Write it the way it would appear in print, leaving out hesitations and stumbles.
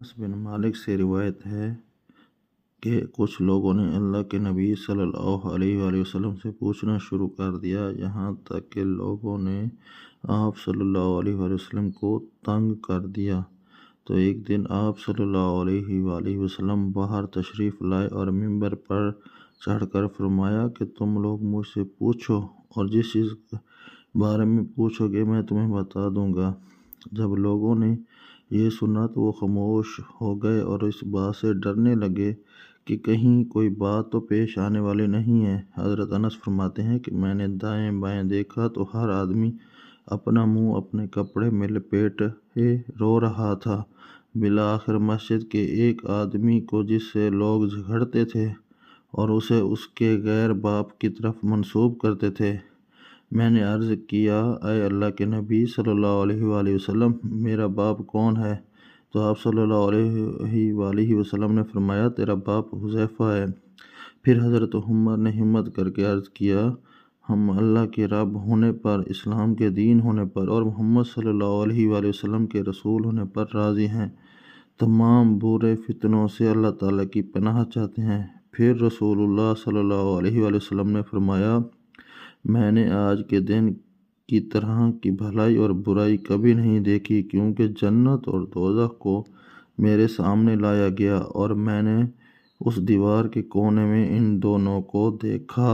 انس بن مالک سے روایت ہے کہ کچھ لوگوں نے اللہ کے نبی صلی اللہ علیہ وآلہ وسلم سے پوچھنا شروع کر دیا، یہاں تک کہ لوگوں نے آپ صلی اللہ علیہ وآلہ وسلم کو تنگ کر دیا۔ تو ایک دن آپ صلی اللہ علیہ وآلہ وسلم باہر تشریف لائے اور ممبر پر چڑھ کر فرمایا کہ تم لوگ مجھ سے پوچھو اور جس چیز کے بارے میں پوچھو گے میں تمہیں بتا دوں گا۔ جب لوگوں نے یہ سنا تو وہ خاموش ہو گئے اور اس بات سے ڈرنے لگے کہ کہیں کوئی بات تو پیش آنے والی نہیں ہے۔ حضرت انس فرماتے ہیں کہ میں نے دائیں بائیں دیکھا تو ہر آدمی اپنا منہ اپنے کپڑے میں لپیٹے رو رہا تھا۔ بالآخر مسجد کے ایک آدمی کو جس سے لوگ جھگڑتے تھے اور اسے اس کے غیر باپ کی طرف منسوب کرتے تھے، میں نے عرض کیا، اے اللہ کے نبی صلی اللہ علیہ وآلہ وسلم، میرا باپ کون ہے؟ تو آپ صلی اللہ علیہ وآلہ وسلم نے فرمایا، تیرا باپ حذیفہ ہے۔ پھر حضرت عمر نے ہمت کر کے عرض کیا، ہم اللہ کے رب ہونے پر، اسلام کے دین ہونے پر اور محمد صلی اللہ علیہ وآلہ وسلم کے رسول ہونے پر راضی ہیں، تمام برے فتنوں سے اللہ تعالیٰ کی پناہ چاہتے ہیں۔ پھر رسول اللہ صلی اللہ علیہ وآلہ وسلم نے فرمایا، میں نے آج کے دن کی طرح کی بھلائی اور برائی کبھی نہیں دیکھی، کیونکہ جنت اور دوزخ کو میرے سامنے لایا گیا اور میں نے اس دیوار کے کونے میں ان دونوں کو دیکھا۔